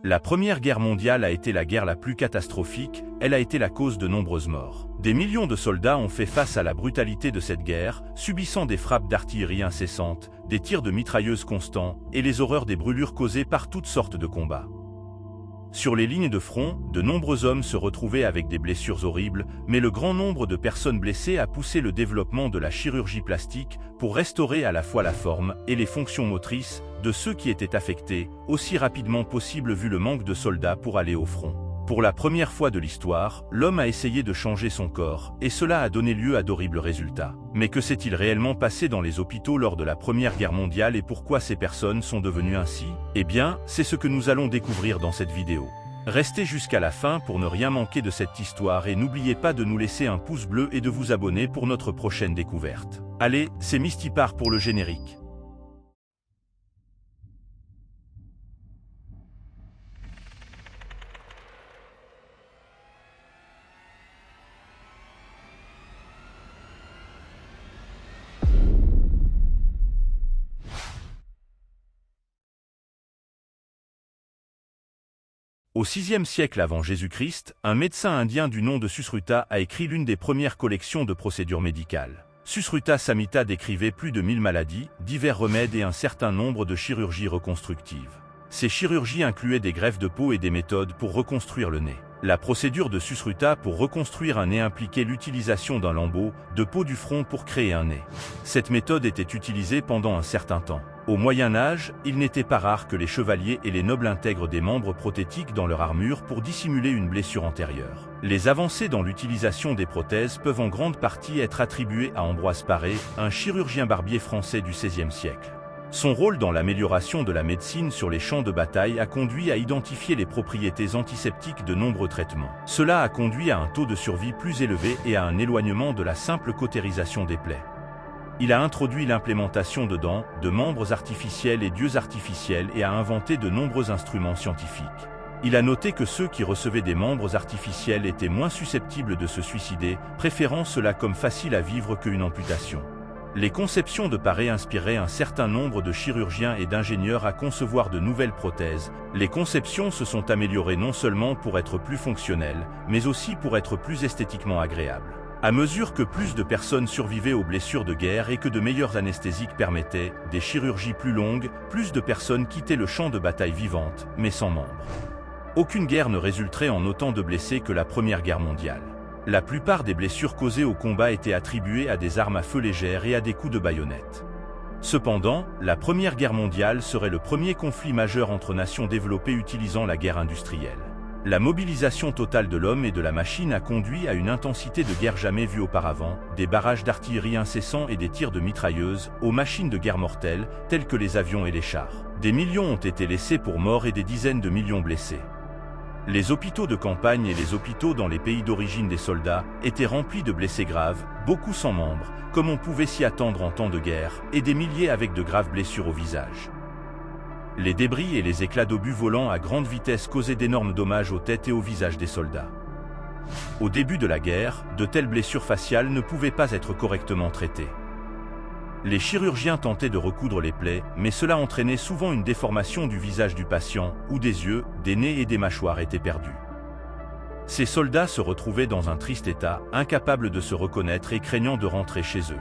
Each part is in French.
La Première Guerre mondiale a été la guerre la plus catastrophique, elle a été la cause de nombreuses morts. Des millions de soldats ont fait face à la brutalité de cette guerre, subissant des frappes d'artillerie incessantes, des tirs de mitrailleuses constants et les horreurs des brûlures causées par toutes sortes de combats. Sur les lignes de front, de nombreux hommes se retrouvaient avec des blessures horribles, mais le grand nombre de personnes blessées a poussé le développement de la chirurgie plastique pour restaurer à la fois la forme et les fonctions motrices de ceux qui étaient affectés, aussi rapidement possible vu le manque de soldats pour aller au front. Pour la première fois de l'histoire, l'homme a essayé de changer son corps, et cela a donné lieu à d'horribles résultats. Mais que s'est-il réellement passé dans les hôpitaux lors de la Première Guerre mondiale et pourquoi ces personnes sont devenues ainsi? Eh bien, c'est ce que nous allons découvrir dans cette vidéo. Restez jusqu'à la fin pour ne rien manquer de cette histoire et n'oubliez pas de nous laisser un pouce bleu et de vous abonner pour notre prochaine découverte. Allez, c'est Mystipar pour le générique. Au VIe siècle avant Jésus-Christ, un médecin indien du nom de Susruta a écrit l'une des premières collections de procédures médicales. Susruta Samhita décrivait plus de 1000 maladies, divers remèdes et un certain nombre de chirurgies reconstructives. Ces chirurgies incluaient des greffes de peau et des méthodes pour reconstruire le nez. La procédure de Susruta pour reconstruire un nez impliquait l'utilisation d'un lambeau de peau du front pour créer un nez. Cette méthode était utilisée pendant un certain temps. Au Moyen Âge, il n'était pas rare que les chevaliers et les nobles intègrent des membres prothétiques dans leur armure pour dissimuler une blessure antérieure. Les avancées dans l'utilisation des prothèses peuvent en grande partie être attribuées à Ambroise Paré, un chirurgien barbier français du XVIe siècle. Son rôle dans l'amélioration de la médecine sur les champs de bataille a conduit à identifier les propriétés antiseptiques de nombreux traitements. Cela a conduit à un taux de survie plus élevé et à un éloignement de la simple cautérisation des plaies. Il a introduit l'implémentation de dents, de membres artificiels et d'yeux artificiels et a inventé de nombreux instruments scientifiques. Il a noté que ceux qui recevaient des membres artificiels étaient moins susceptibles de se suicider, préférant cela comme facile à vivre qu'une amputation. Les conceptions de Paré inspiraient un certain nombre de chirurgiens et d'ingénieurs à concevoir de nouvelles prothèses. Les conceptions se sont améliorées non seulement pour être plus fonctionnelles, mais aussi pour être plus esthétiquement agréables. À mesure que plus de personnes survivaient aux blessures de guerre et que de meilleurs anesthésiques permettaient des chirurgies plus longues, plus de personnes quittaient le champ de bataille vivantes, mais sans membres. Aucune guerre ne résulterait en autant de blessés que la Première Guerre mondiale. La plupart des blessures causées au combat étaient attribuées à des armes à feu légères et à des coups de baïonnette. Cependant, la Première Guerre mondiale serait le premier conflit majeur entre nations développées utilisant la guerre industrielle. La mobilisation totale de l'homme et de la machine a conduit à une intensité de guerre jamais vue auparavant, des barrages d'artillerie incessants et des tirs de mitrailleuses, aux machines de guerre mortelles, telles que les avions et les chars. Des millions ont été laissés pour morts et des dizaines de millions blessés. Les hôpitaux de campagne et les hôpitaux dans les pays d'origine des soldats étaient remplis de blessés graves, beaucoup sans membres, comme on pouvait s'y attendre en temps de guerre, et des milliers avec de graves blessures au visage. Les débris et les éclats d'obus volant à grande vitesse causaient d'énormes dommages aux têtes et aux visages des soldats. Au début de la guerre, de telles blessures faciales ne pouvaient pas être correctement traitées. Les chirurgiens tentaient de recoudre les plaies, mais cela entraînait souvent une déformation du visage du patient, où des yeux, des nez et des mâchoires étaient perdus. Ces soldats se retrouvaient dans un triste état, incapables de se reconnaître et craignant de rentrer chez eux.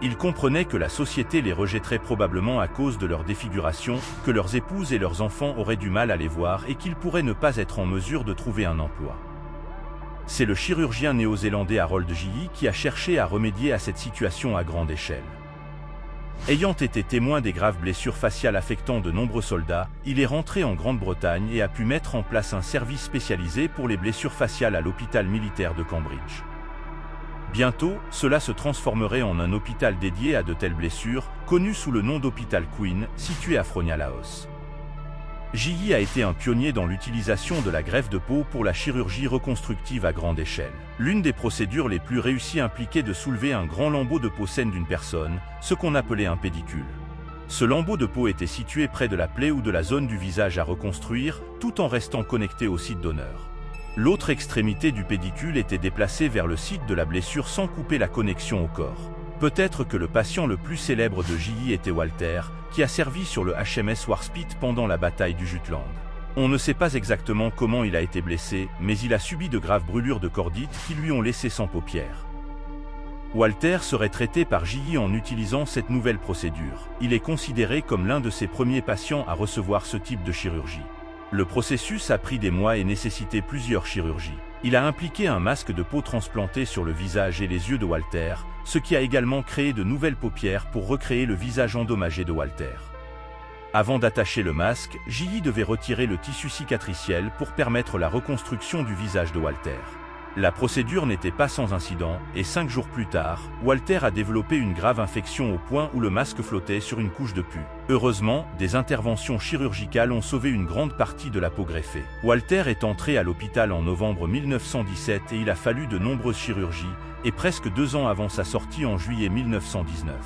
Ils comprenaient que la société les rejetterait probablement à cause de leur défiguration, que leurs épouses et leurs enfants auraient du mal à les voir et qu'ils pourraient ne pas être en mesure de trouver un emploi. C'est le chirurgien néo-zélandais Harold Gillies qui a cherché à remédier à cette situation à grande échelle. Ayant été témoin des graves blessures faciales affectant de nombreux soldats, il est rentré en Grande-Bretagne et a pu mettre en place un service spécialisé pour les blessures faciales à l'hôpital militaire de Cambridge. Bientôt, cela se transformerait en un hôpital dédié à de telles blessures, connu sous le nom d'hôpital Queen, situé à Frognal Laos. Gillies a été un pionnier dans l'utilisation de la greffe de peau pour la chirurgie reconstructive à grande échelle. L'une des procédures les plus réussies impliquait de soulever un grand lambeau de peau saine d'une personne, ce qu'on appelait un pédicule. Ce lambeau de peau était situé près de la plaie ou de la zone du visage à reconstruire, tout en restant connecté au site donneur. L'autre extrémité du pédicule était déplacée vers le site de la blessure sans couper la connexion au corps. Peut-être que le patient le plus célèbre de Gillies était Walter, qui a servi sur le HMS Warspite pendant la bataille du Jutland. On ne sait pas exactement comment il a été blessé, mais il a subi de graves brûlures de cordite qui lui ont laissé sans paupières. Walter serait traité par J.I. en utilisant cette nouvelle procédure. Il est considéré comme l'un de ses premiers patients à recevoir ce type de chirurgie. Le processus a pris des mois et nécessité plusieurs chirurgies. Il a impliqué un masque de peau transplanté sur le visage et les yeux de Walter, ce qui a également créé de nouvelles paupières pour recréer le visage endommagé de Walter. Avant d'attacher le masque, J.I. devait retirer le tissu cicatriciel pour permettre la reconstruction du visage de Walter. La procédure n'était pas sans incident, et 5 jours plus tard, Walter a développé une grave infection au point où le masque flottait sur une couche de pus. Heureusement, des interventions chirurgicales ont sauvé une grande partie de la peau greffée. Walter est entré à l'hôpital en novembre 1917 et il a fallu de nombreuses chirurgies, et presque 2 ans avant sa sortie en juillet 1919.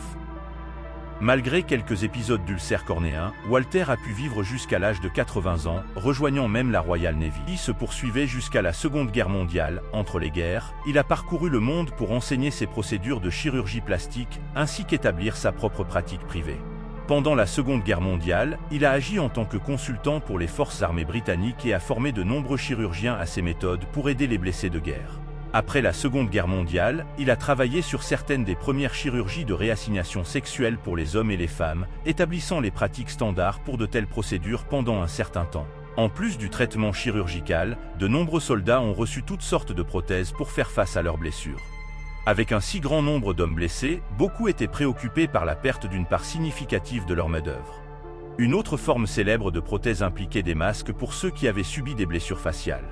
Malgré quelques épisodes d'ulcères cornéens, Walter a pu vivre jusqu'à l'âge de 80 ans, rejoignant même la Royal Navy. Il se poursuivait jusqu'à la Seconde Guerre mondiale. Entre les guerres, il a parcouru le monde pour enseigner ses procédures de chirurgie plastique, ainsi qu'établir sa propre pratique privée. Pendant la Seconde Guerre mondiale, il a agi en tant que consultant pour les forces armées britanniques et a formé de nombreux chirurgiens à ses méthodes pour aider les blessés de guerre. Après la Seconde Guerre mondiale, il a travaillé sur certaines des premières chirurgies de réassignation sexuelle pour les hommes et les femmes, établissant les pratiques standards pour de telles procédures pendant un certain temps. En plus du traitement chirurgical, de nombreux soldats ont reçu toutes sortes de prothèses pour faire face à leurs blessures. Avec un si grand nombre d'hommes blessés, beaucoup étaient préoccupés par la perte d'une part significative de leur main-d'œuvre. Une autre forme célèbre de prothèse impliquait des masques pour ceux qui avaient subi des blessures faciales.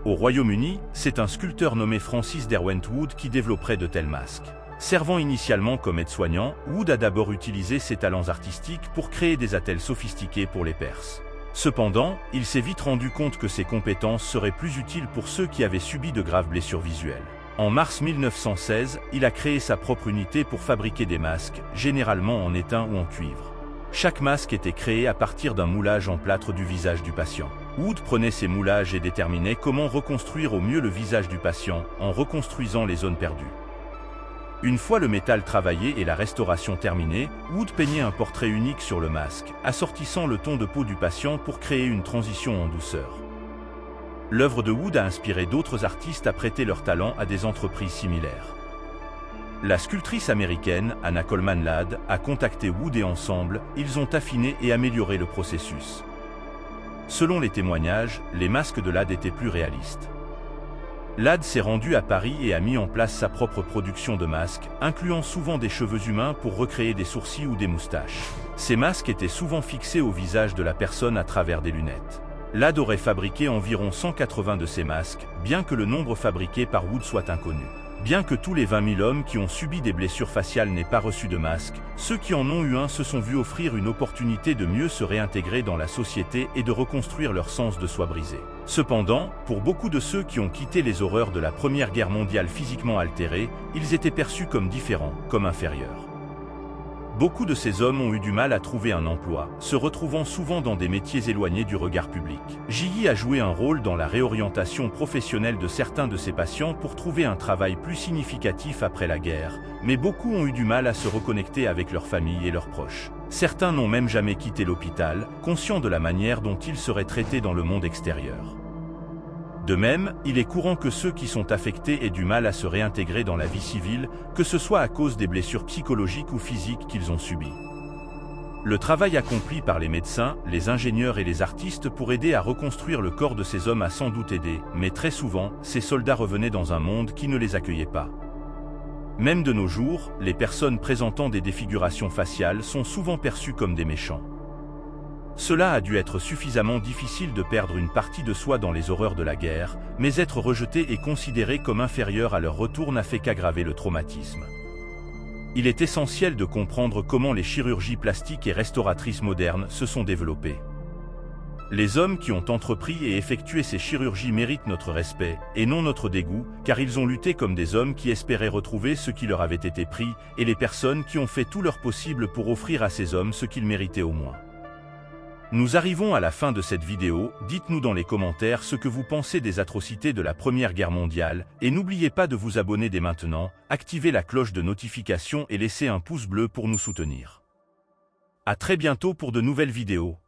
Au Royaume-Uni, c'est un sculpteur nommé Francis Derwentwood qui développerait de tels masques. Servant initialement comme aide-soignant, Wood a d'abord utilisé ses talents artistiques pour créer des attelles sophistiqués pour les Perses. Cependant, il s'est vite rendu compte que ses compétences seraient plus utiles pour ceux qui avaient subi de graves blessures visuelles. En mars 1916, il a créé sa propre unité pour fabriquer des masques, généralement en étain ou en cuivre. Chaque masque était créé à partir d'un moulage en plâtre du visage du patient. Wood prenait ces moulages et déterminait comment reconstruire au mieux le visage du patient, en reconstruisant les zones perdues. Une fois le métal travaillé et la restauration terminée, Wood peignait un portrait unique sur le masque, assortissant le ton de peau du patient pour créer une transition en douceur. L'œuvre de Wood a inspiré d'autres artistes à prêter leur talent à des entreprises similaires. La sculptrice américaine, Anna Coleman Ladd, a contacté Wood et ensemble, ils ont affiné et amélioré le processus. Selon les témoignages, les masques de Ladd étaient plus réalistes. Ladd s'est rendu à Paris et a mis en place sa propre production de masques, incluant souvent des cheveux humains pour recréer des sourcils ou des moustaches. Ces masques étaient souvent fixés au visage de la personne à travers des lunettes. Ladd aurait fabriqué environ 180 de ces masques, bien que le nombre fabriqué par Wood soit inconnu. Bien que tous les 20 000 hommes qui ont subi des blessures faciales n'aient pas reçu de masque, ceux qui en ont eu un se sont vus offrir une opportunité de mieux se réintégrer dans la société et de reconstruire leur sens de soi brisé. Cependant, pour beaucoup de ceux qui ont quitté les horreurs de la Première Guerre mondiale physiquement altérés, ils étaient perçus comme différents, comme inférieurs. Beaucoup de ces hommes ont eu du mal à trouver un emploi, se retrouvant souvent dans des métiers éloignés du regard public. J.I. a joué un rôle dans la réorientation professionnelle de certains de ses patients pour trouver un travail plus significatif après la guerre, mais beaucoup ont eu du mal à se reconnecter avec leur famille et leurs proches. Certains n'ont même jamais quitté l'hôpital, conscients de la manière dont ils seraient traités dans le monde extérieur. De même, il est courant que ceux qui sont affectés aient du mal à se réintégrer dans la vie civile, que ce soit à cause des blessures psychologiques ou physiques qu'ils ont subies. Le travail accompli par les médecins, les ingénieurs et les artistes pour aider à reconstruire le corps de ces hommes a sans doute aidé, mais très souvent, ces soldats revenaient dans un monde qui ne les accueillait pas. Même de nos jours, les personnes présentant des défigurations faciales sont souvent perçues comme des méchants. Cela a dû être suffisamment difficile de perdre une partie de soi dans les horreurs de la guerre, mais être rejeté et considéré comme inférieur à leur retour n'a fait qu'aggraver le traumatisme. Il est essentiel de comprendre comment les chirurgies plastiques et restauratrices modernes se sont développées. Les hommes qui ont entrepris et effectué ces chirurgies méritent notre respect, et non notre dégoût, car ils ont lutté comme des hommes qui espéraient retrouver ce qui leur avait été pris, et les personnes qui ont fait tout leur possible pour offrir à ces hommes ce qu'ils méritaient au moins. Nous arrivons à la fin de cette vidéo, dites-nous dans les commentaires ce que vous pensez des atrocités de la Première Guerre mondiale, et n'oubliez pas de vous abonner dès maintenant, activer la cloche de notification et laisser un pouce bleu pour nous soutenir. À très bientôt pour de nouvelles vidéos.